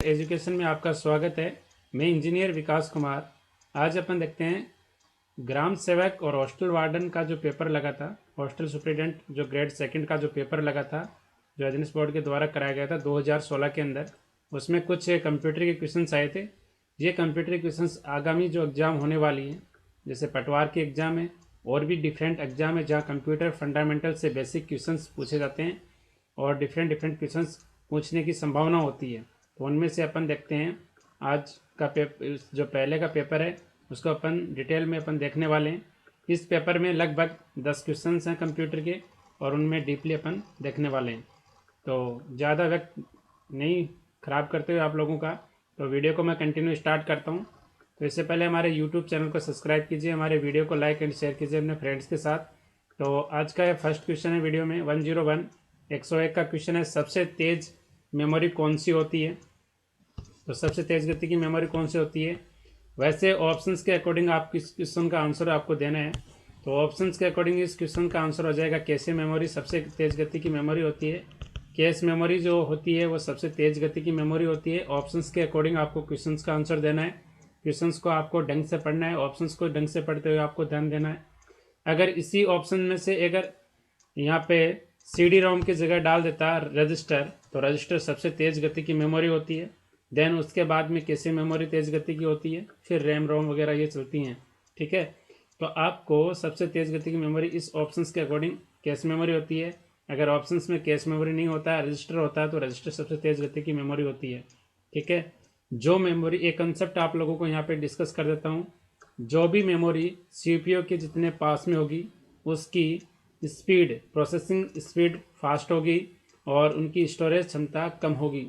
Education में आपका स्वागत है। मैं इंजीनियर विकास कुमार। आज अपन देखते हैं ग्राम सेवक और हॉस्टल वार्डन का जो पेपर लगा था, हॉस्टल सुप्रिटेंडेंट जो ग्रेड सेकंड का जो पेपर लगा था, जो एजेंस बोर्ड के द्वारा कराया गया था 2016 के अंदर, उसमें कुछ कंप्यूटर के क्वेश्चंस आए थे। ये कंप्यूटर के क्वेश्चंस आगामी जो एग्ज़ाम होने वाली हैं, जैसे पटवार की एग्ज़ाम है और भी डिफरेंट एग्ज़ाम है जहाँ कंप्यूटर फंडामेंटल से बेसिक क्वेश्चंस पूछे जाते हैं और डिफरेंट क्वेश्चंस पूछने की संभावना होती है। तो उनमें से अपन देखते हैं आज का पेपर, जो पहले का पेपर है उसको अपन डिटेल में अपन देखने वाले हैं। इस पेपर में लगभग 10 क्वेश्चंस हैं कंप्यूटर के और उनमें डीपली अपन देखने वाले हैं। तो ज़्यादा वक्त नहीं ख़राब करते हुए आप लोगों का, तो वीडियो को मैं कंटिन्यू स्टार्ट करता हूँ। तो इससे पहले हमारे यूट्यूब चैनल को सब्सक्राइब कीजिए, हमारे वीडियो को लाइक एंड शेयर कीजिए अपने फ्रेंड्स के साथ। तो आज का फर्स्ट क्वेश्चन है वीडियो में 101 101 का क्वेश्चन है, सबसे तेज़ मेमोरी कौन सी होती है। तो सबसे तेज़ गति की मेमोरी कौन सी होती है। वैसे ऑप्शंस के अकॉर्डिंग आप किस क्वेश्चन का आंसर आपको देना है। तो ऑप्शंस के अकॉर्डिंग इस क्वेश्चन का आंसर हो जाएगा कैशे मेमोरी सबसे तेज़ गति की मेमोरी होती है। कैश मेमोरी जो होती है वो सबसे तेज़ गति की मेमोरी होती है। ऑप्शंस के अकॉर्डिंग आपको क्वेश्चंस का आंसर देना है। क्वेश्चंस को आपको ढंग से पढ़ना है, ऑप्शंस को ढंग से पढ़ते हुए आपको ध्यान देना है। अगर इसी ऑप्शन में से अगर यहाँ पे CD रोम की जगह डाल देता रजिस्टर, तो रजिस्टर सबसे तेज़ गति की मेमोरी होती है। देन उसके बाद में कैसे मेमोरी तेज़ गति की होती है, फिर रैम रोम वगैरह ये चलती हैं। ठीक है, तो आपको सबसे तेज़ गति की मेमोरी इस ऑप्शंस के अकॉर्डिंग कैश मेमोरी होती है। अगर ऑप्शंस में कैश मेमोरी नहीं होता है, रजिस्टर होता है, तो रजिस्टर सबसे तेज़ गति की मेमोरी होती है। ठीक है, जो मेमोरी, एक कंसेप्ट आप लोगों को यहाँ पे डिस्कस कर देता हूँ। जो भी मेमोरी CPU के जितने पास में होगी उसकी स्पीड, प्रोसेसिंग स्पीड फास्ट होगी और उनकी स्टोरेज क्षमता कम होगी।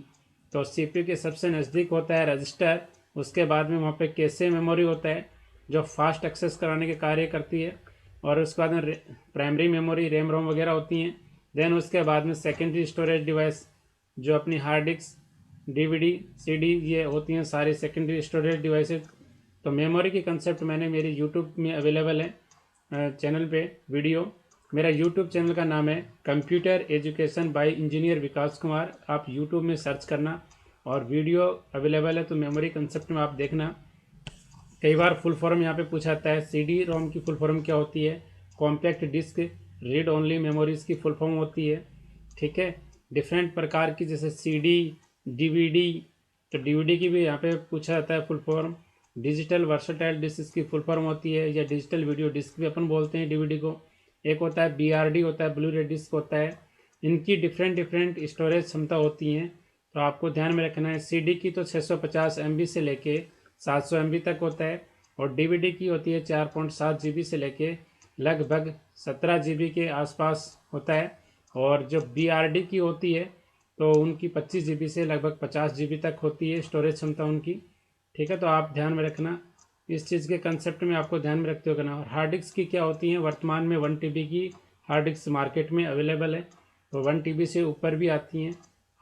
तो CPU के सबसे नज़दीक होता है रजिस्टर, उसके बाद में वहाँ पे कैशे मेमोरी होता है जो फास्ट एक्सेस कराने के कार्य करती है, और उसके बाद में प्राइमरी मेमोरी रैम रोम वगैरह होती हैं। देन उसके बाद में सेकेंडरी स्टोरेज डिवाइस जो अपनी हार्ड डिस्क, DVD, CD ये होती हैं सारी सेकेंडरी स्टोरेज डिवाइसेस। तो मेमोरी की कंसेप्ट मैंने मेरी यूट्यूब में अवेलेबल है चैनल पे वीडियो। मेरा यूट्यूब चैनल का नाम है कंप्यूटर एजुकेशन बाय इंजीनियर विकास कुमार। आप यूट्यूब में सर्च करना और वीडियो अवेलेबल है, तो मेमोरी कंसेप्ट में आप देखना। कई बार फुल फॉर्म यहाँ पे पूछा जाता है। CD रोम की फुल फॉर्म क्या होती है, compact disc read only memories की फुल फॉर्म होती है। ठीक है, डिफरेंट प्रकार की जैसे CD, DVD, तो DVD की भी यहाँ पे पूछा जाता है full form. Digital versatile disc इसकी फुल फॉर्म होती है, या डिजिटल वीडियो डिस्क भी अपन बोलते हैं DVD को। एक होता है BRD होता है, ब्लू रे डिस्क होता है। इनकी डिफरेंट स्टोरेज क्षमता होती हैं, तो आपको ध्यान में रखना है। CD की तो 650 MB से लेके 700 MB तक होता है, और DVD की होती है 4.7 GB से लेके लगभग 17 GB के आसपास होता है। और जो BRD की होती है तो उनकी 25 GB से लगभग 50 GB तक होती है स्टोरेज क्षमता उनकी। ठीक है, तो आप ध्यान में रखना इस चीज़ के कंसेप्ट में, आपको ध्यान में रखते हो करना। और हार्ड डिस्क की क्या होती हैं, वर्तमान में 1 TB की हार्ड डिस्क मार्केट में अवेलेबल है, तो 1 TB से ऊपर भी आती हैं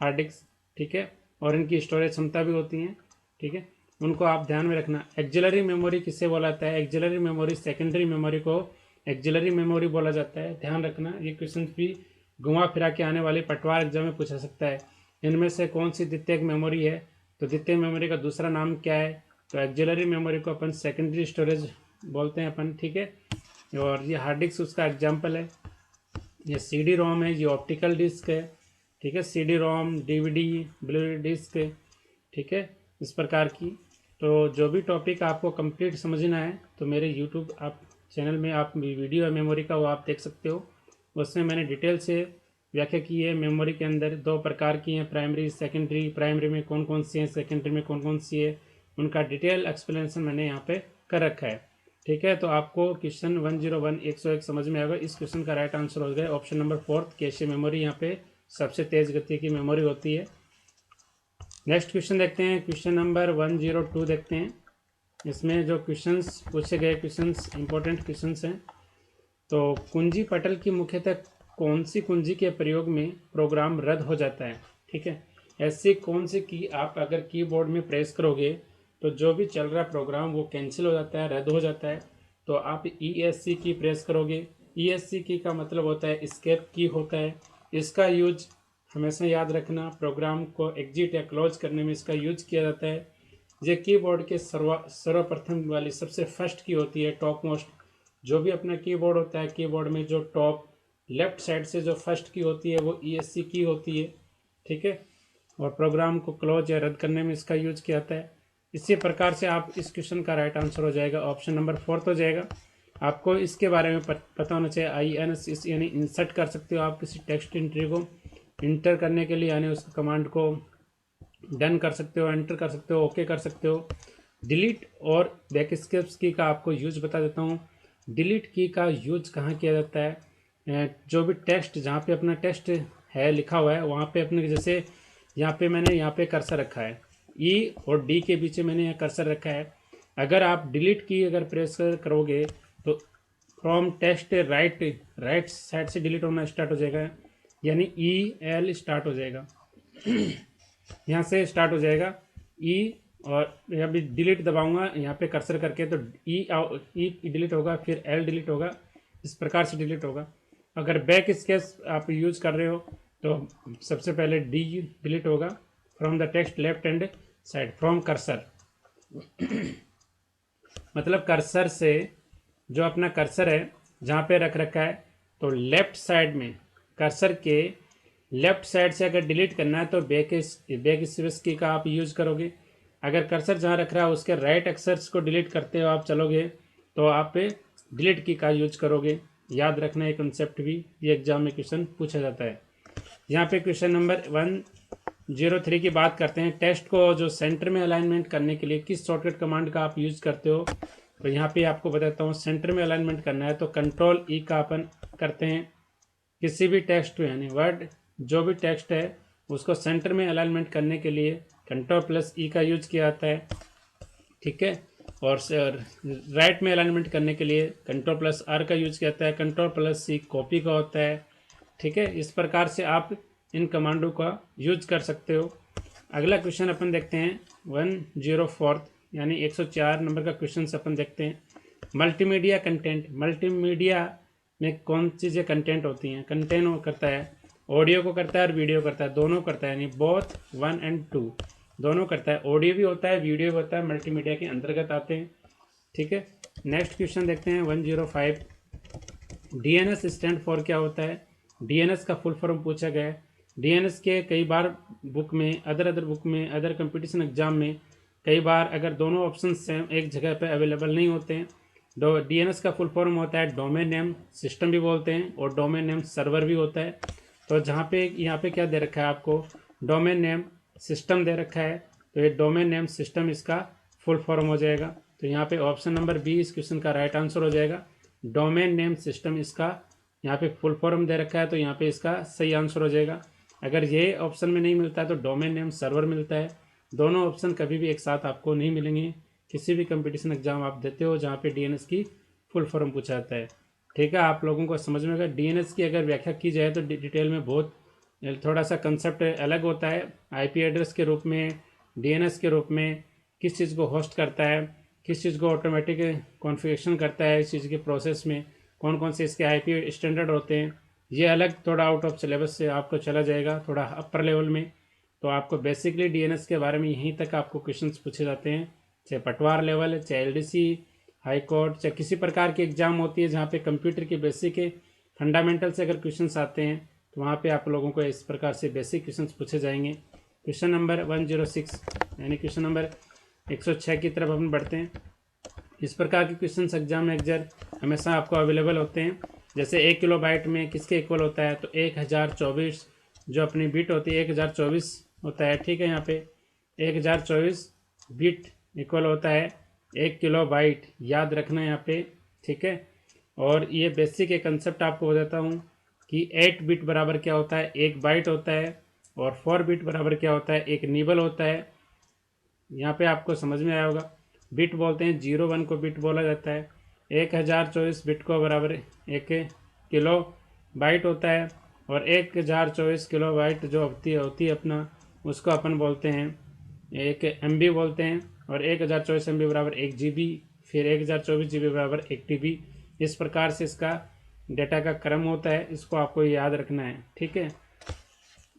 हार्ड डिस्क। ठीक है, और इनकी स्टोरेज क्षमता भी होती हैं। ठीक है, उनको आप ध्यान में रखना। एक्सिलरी मेमोरी किसे बोला जाता है, एक्सिलरी मेमोरी सेकेंडरी मेमोरी को एक्सिलरी मेमोरी बोला जाता है। ध्यान रखना, ये क्वेश्चन भी घुमा फिरा के आने वाली पटवार एग्जाम में पूछा सकता है। इनमें से कौन सी द्वितीयक मेमोरी है, तो द्वितीय मेमोरी का दूसरा नाम क्या है, तो एक्सिलरी मेमोरी को अपन सेकेंडरी स्टोरेज बोलते हैं अपन। ठीक है, और ये हार्ड डिस्क उसका एग्जाम्पल है। ये CD रोम है, ये ऑप्टिकल डिस्क है। ठीक है, CD रोम, DVD, ब्लू डिस्क। ठीक है, इस प्रकार की। तो जो भी टॉपिक आपको कंप्लीट समझना है तो मेरे यूट्यूब आप चैनल में आप वीडियो है मेमोरी का, वो आप देख सकते हो। उसमें मैंने डिटेल से व्याख्या की है। मेमोरी के अंदर दो प्रकार की हैं, प्राइमरी सेकेंडरी। प्राइमरी में कौन कौन सी है, सेकेंडरी में कौन कौन सी है, उनका डिटेल एक्सप्लेनेशन मैंने यहाँ पे कर रखा है। ठीक है, तो आपको क्वेश्चन 101 101 समझ में आएगा। इस क्वेश्चन का राइट आंसर हो गया ऑप्शन नंबर 4, कैशे मेमोरी यहाँ पे सबसे तेज़ गति की मेमोरी होती है। नेक्स्ट क्वेश्चन देखते हैं, क्वेश्चन नंबर 102 देखते हैं। इसमें जो क्वेश्चंस पूछे गए क्वेश्चंस इंपॉर्टेंट क्वेश्चंस हैं। तो कुंजी पटल की मुख्यतः कौन सी कुंजी के प्रयोग में प्रोग्राम रद्द हो जाता है। ठीक है, ऐसी कौन सी की आप अगर कीबोर्ड में प्रेस करोगे तो जो भी चल रहा प्रोग्राम वो कैंसिल हो जाता है, रद्द हो जाता है। तो आप ESC की प्रेस करोगे। ESC की का मतलब होता है एस्केप की होता है। इसका यूज हमेशा याद रखना, प्रोग्राम को एग्जिट या क्लोज करने में इसका यूज किया जाता है। ये कीबोर्ड के सर्वप्रथम वाली सबसे फर्स्ट की होती है, टॉप मोस्ट। जो भी अपना कीबोर्ड होता है, कीबोर्ड में जो टॉप लेफ्ट साइड से जो फर्स्ट की होती है वो ESC की होती है, ठीक है। और प्रोग्राम को क्लोज या रद्द करने में इसका यूज किया जाता है। इसी प्रकार से आप इस क्वेश्चन का राइट आंसर हो जाएगा ऑप्शन नंबर 4 हो जाएगा। आपको इसके बारे में पता होना चाहिए। INS यानी इंसर्ट कर सकते हो आप किसी टेक्स्ट एंट्री को इंटर करने के लिए, यानी उस कमांड को डन कर सकते हो, एंटर कर सकते हो, ओके कर सकते हो। डिलीट और बैकस्पेस की का आपको यूज बता देता हूँ। डिलीट की का यूज कहाँ किया जाता है, जो भी टेक्स्ट जहाँ पे अपना टेक्स्ट है लिखा हुआ है वहाँ पे अपने, जैसे यहाँ पे मैंने यहाँ पे कर्सर रखा है, E और D के बीच में मैंने यहाँ कर्सर रखा है। अगर आप डिलीट की अगर प्रेस करोगे तो फ्रॉम टेक्स्ट राइट साइड से डिलीट होना स्टार्ट हो जाएगा, यानी EL स्टार्ट हो जाएगा। यहाँ से स्टार्ट हो जाएगा E, और अभी डिलीट दबाऊंगा यहाँ पे कर्सर करके तो E डिलीट होगा, फिर L डिलीट होगा, इस प्रकार से डिलीट होगा। अगर बैक स्पेस आप यूज कर रहे हो तो सबसे पहले D डिलीट होगा, from the text left hand side, from cursor. मतलब कर्सर से, जो अपना कर्सर है जहाँ पे रख रखा है, तो लेफ्ट साइड में कर्सर के लेफ्ट साइड से अगर डिलीट करना है तो बैक स्पेस की का आप यूज करोगे। अगर कर्सर जहाँ रख रहा है उसके राइट अक्षर्स को डिलीट करते हो आप चलोगे तो आप डिलीट की का यूज करोगे। याद रखना ये कंसेप्ट भी, ये एग्जाम में क्वेश्चन पूछा जाता है। यहाँ पे क्वेश्चन नंबर 103 की बात करते हैं। टेक्स्ट को जो सेंटर में अलाइनमेंट करने के लिए किस शॉर्टकट कमांड का आप यूज करते हो, तो यहाँ पे आपको बताता हूँ। सेंटर में अलाइनमेंट करना है तो कंट्रोल E का अपन करते हैं। किसी भी टेक्स्ट यानी वर्ड, जो भी टेक्स्ट है उसको सेंटर में अलाइनमेंट करने के लिए कंट्रोल+E का यूज किया जाता है, ठीक है। और राइट में अलाइनमेंट करने के लिए कंट्रोल+R का यूज किया जाता है। कंट्रोल+C कॉपी का होता है, ठीक है। इस प्रकार से आप इन कमांडों का यूज कर सकते हो। अगला क्वेश्चन अपन देखते हैं 104 यानी 104 नंबर का क्वेश्चन अपन देखते हैं। मल्टीमीडिया कंटेंट, मल्टीमीडिया में कौन चीज़ें कंटेंट होती हैं। कंटेंट वो करता है, ऑडियो को करता है और वीडियो करता है, दोनों करता है, यानी बोथ 1 और 2 दोनों करता है। ऑडियो भी होता है, वीडियो भी होता है, मल्टीमीडिया के अंतर्गत आते हैं, ठीक है। नेक्स्ट क्वेश्चन देखते हैं 105। DNS स्टैंड फॉर क्या होता है। DNS का फुल फॉर्म पूछा गया है। DNS के कई बार बुक में, अदर बुक में, अदर कंपटीशन एग्जाम में कई बार अगर दोनों ऑप्शन सेम एक जगह पे अवेलेबल नहीं होते हैं। DNS का फुल फॉर्म होता है डोमेन नेम सिस्टम भी बोलते हैं, और डोमेन नेम सर्वर भी होता है। तो जहाँ पे यहाँ पे क्या दे रखा है आपको, डोमेन नेम सिस्टम दे रखा है, तो ये डोमेन नेम सिस्टम इसका फुल फॉर्म हो जाएगा। तो यहाँ पे ऑप्शन नंबर बी इस क्वेश्चन का राइट आंसर हो जाएगा। डोमेन नेम सिस्टम इसका यहाँ पे फुल फॉर्म दे रखा है, तो यहाँ पे इसका सही आंसर हो जाएगा। अगर ये ऑप्शन में नहीं मिलता है तो डोमेन नेम सर्वर मिलता है। दोनों ऑप्शन कभी भी एक साथ आपको नहीं मिलेंगे किसी भी कंपटीशन एग्जाम आप देते हो जहाँ पे DNS की फुल फॉर्म पूछा जाता है, ठीक है। आप लोगों को समझ में अगर DNS की अगर व्याख्या की जाए तो डिटेल में बहुत थोड़ा सा कंसेप्ट अलग होता है। IP एड्रेस के रूप में, DNS के रूप में, किस चीज़ को होस्ट करता है, किस चीज़ को ऑटोमेटिक कॉन्फ़िगरेशन करता है, इस चीज़ के प्रोसेस में कौन कौन से इसके IP स्टैंडर्ड होते हैं, ये अलग थोड़ा आउट ऑफ सिलेबस से आपको चला जाएगा थोड़ा अपर लेवल में। तो आपको बेसिकली DNS के बारे में यहीं तक आपको क्वेश्चंस पूछे जाते हैं, चाहे पटवार लेवल, चाहे LDC, हाई कोर्ट, चाहे किसी प्रकार की एग्जाम होती है जहाँ पे कंप्यूटर के बेसिक फंडामेंटल से अगर क्वेश्चंस आते हैं तो वहाँ पे आप लोगों को इस प्रकार से बेसिक क्वेश्चंस पूछे जाएंगे। क्वेश्चन नंबर 106 यानी क्वेश्चन नंबर 106 की तरफ अपन बढ़ते हैं। इस प्रकार के क्वेश्चंस एग्जाम में हमेशा आपको अवेलेबल होते हैं। जैसे 1 किलोबाइट में किसके इक्वल होता है, तो 1024 जो अपनी बिट होती है 1024 होता है, ठीक है। यहाँ पे 1024 बिट इक्वल होता है 1 किलोबाइट, याद रखना है यहाँ पे, ठीक है। और ये बेसिक एक कंसेप्ट आपको बताता हूँ कि 8 बिट बराबर क्या होता है, 1 बाइट होता है, और 4 बिट बराबर क्या होता है, 1 निबल होता है। यहाँ पे आपको समझ में आया होगा। बिट बोलते हैं 01 को बिट बोला जाता है। 1024 बिट को बराबर 1 किलो बाइट होता है, और 1024 किलो बाइट जो होती है अपना, उसको अपन बोलते हैं 1 MB बोलते हैं। और 1024 MB बराबर 1 GB, फिर 1024 GB बराबर 1 TB। इस प्रकार से इसका डेटा का क्रम होता है, इसको आपको याद रखना है, ठीक है।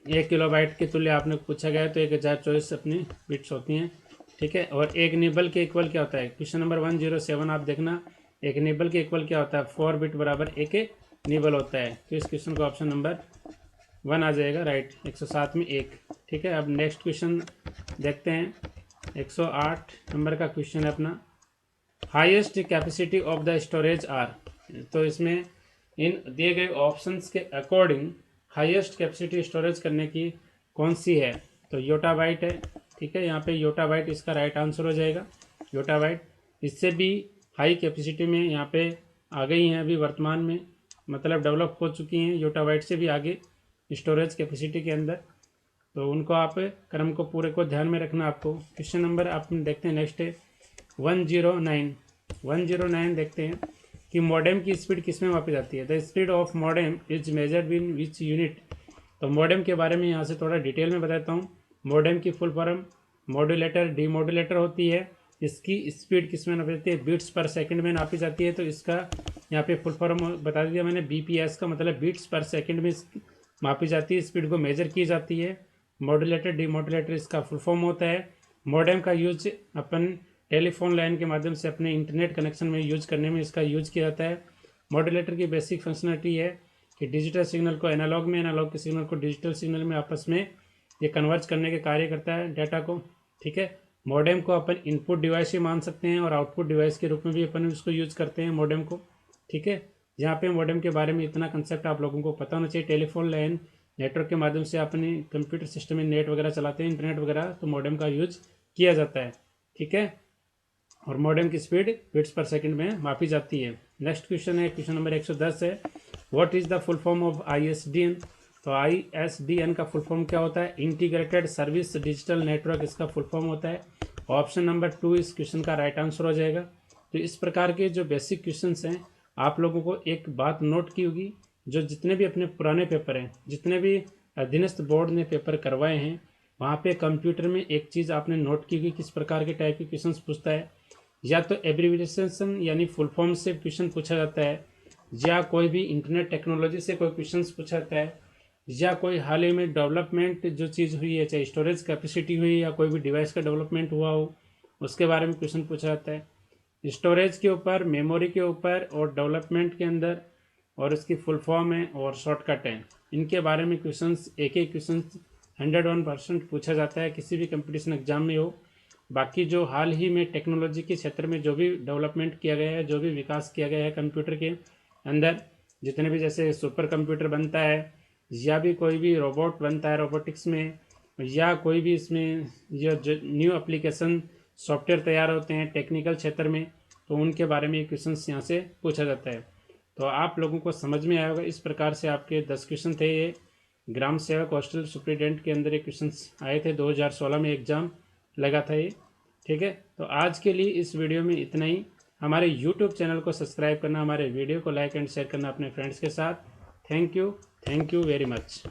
1 किलोबाइट के तुल्य आपने पूछा गया है तो 1024 अपनी बिट्स होती हैं, ठीक है। और एक निबल के इक्वल क्या होता है, क्वेश्चन नंबर 107 आप देखना, एक निबल के इक्वल क्या होता है, 4 बिट बराबर एक निबल होता है। तो इस क्वेश्चन का ऑप्शन नंबर 1 आ जाएगा, राइट। 107 में 1, ठीक है। अब नेक्स्ट क्वेश्चन देखते हैं, 108 नंबर का क्वेश्चन है अपना, highest capacity of the storage are. तो इसमें इन दिए गए ऑप्शंस के अकॉर्डिंग हाईएस्ट कैपेसिटी स्टोरेज करने की कौन सी है, तो योटाबाइट है, ठीक है। यहाँ पे योटाबाइट इसका राइट आंसर हो जाएगा, योटाबाइट। इससे भी हाई कैपेसिटी में यहाँ पे आ गई हैं अभी वर्तमान में, मतलब डेवलप हो चुकी हैं योटाबाइट से भी आगे स्टोरेज कैपेसिटी के अंदर। तो उनको आप क्रम को पूरे को ध्यान में रखना आपको। क्वेश्चन नंबर आप देखते हैं नेक्स्ट है 109 देखते हैं कि मॉडेम की स्पीड किस में मापी जाती है। The speed of modem is measured in which unit. तो मॉडेम के बारे में यहाँ से थोड़ा डिटेल में बताता हूँ। मॉडेम की फुल फॉर्म मॉड्यूलेटर डीमॉड्यूलेटर होती है। इसकी स्पीड किस में नापी जाती है, बीट्स पर सेकंड में नापी जाती है। तो इसका यहाँ पे फुल फॉर्म बता दिया मैंने, बीपीएस का मतलब बीट्स पर सेकंड में मापी जाती है, स्पीड को मेजर की जाती है। मॉड्यूलेटर डीमॉड्यूलेटर इसका फुल फॉर्म होता है। मॉडेम का यूज अपन टेलीफोन लाइन के माध्यम से अपने इंटरनेट कनेक्शन में यूज करने में इसका यूज किया जाता है। मॉड्यूलेटर की बेसिक फंक्शनलिटी है कि डिजिटल सिग्नल को एनालॉग में, एनालॉग के सिग्नल को डिजिटल सिग्नल में आपस में ये कन्वर्ज करने के कार्य करता है डाटा को, ठीक है। मॉडेम को अपन इनपुट डिवाइस ही मान सकते हैं और आउटपुट डिवाइस के रूप में भी अपन इसको यूज करते हैं मॉडेम को, ठीक है। यहाँ पे मॉडेम के बारे में इतना कंसेप्ट आप लोगों को पता होना चाहिए। टेलीफोन लाइन नेटवर्क के माध्यम से अपने कंप्यूटर सिस्टम में नेट वगैरह चलाते हैं, इंटरनेट वगैरह, तो मॉडेम का यूज किया जाता है, ठीक है। और मॉडेम की स्पीड बिट्स पर सेकंड में मापी जाती है। नेक्स्ट क्वेश्चन है, क्वेश्चन नंबर 110 है, what is the full form of ISDN। तो ISDN का फुल फॉर्म क्या होता है, इंटीग्रेटेड सर्विस डिजिटल नेटवर्क इसका फुल फॉर्म होता है। ऑप्शन नंबर 2 इस क्वेश्चन का राइट आंसर हो जाएगा। तो इस प्रकार के जो बेसिक क्वेश्चंस हैं, आप लोगों को एक बात नोट की होगी, जो जितने भी अपने पुराने पेपर हैं, जितने भी अधीनस्थ बोर्ड ने पेपर करवाए हैं, वहाँ पे कंप्यूटर में एक चीज़ आपने नोट की होगी, किस प्रकार के टाइप के क्वेश्चंस पूछता है। या तो एब्रीविएशन यानी फुल फॉर्म से क्वेश्चन पूछा जाता है, या कोई भी इंटरनेट टेक्नोलॉजी से कोई क्वेश्चन पूछा जाता है, या कोई हाल ही में डेवलपमेंट जो चीज़ हुई है, चाहे स्टोरेज कैपेसिटी हुई या कोई भी डिवाइस का डेवलपमेंट हुआ हो, उसके बारे में क्वेश्चन पूछा जाता है। स्टोरेज के ऊपर, मेमोरी के ऊपर और डेवलपमेंट के अंदर, और इसकी फुल फॉर्म है और शॉर्टकट है, इनके बारे में क्वेश्चंस एक एक क्वेश्चन 101% पूछा जाता है किसी भी कंपटीशन एग्जाम में हो। बाकी जो हाल ही में टेक्नोलॉजी के क्षेत्र में जो भी डेवलपमेंट किया गया है, जो भी विकास किया गया है कंप्यूटर के अंदर, जितने भी जैसे सुपर कंप्यूटर बनता है, या भी कोई भी रोबोट बनता है रोबोटिक्स में, या कोई भी इसमें जो न्यू एप्लीकेशन सॉफ्टवेयर तैयार होते हैं टेक्निकल क्षेत्र में, तो उनके बारे में क्वेश्चन यहाँ से पूछा जाता है। तो आप लोगों को समझ में आया होगा। इस प्रकार से आपके 10 क्वेश्चन थे। ये ग्राम सेवक हॉस्टल सुप्रिटेंडेंट के अंदर ये क्वेश्चन आए थे, 2016 में एग्जाम लगा था ये, ठीक है। तो आज के लिए इस वीडियो में इतना ही। हमारे यूट्यूब चैनल को सब्सक्राइब करना, हमारे वीडियो को लाइक एंड शेयर करना अपने फ्रेंड्स के साथ। Thank you very much.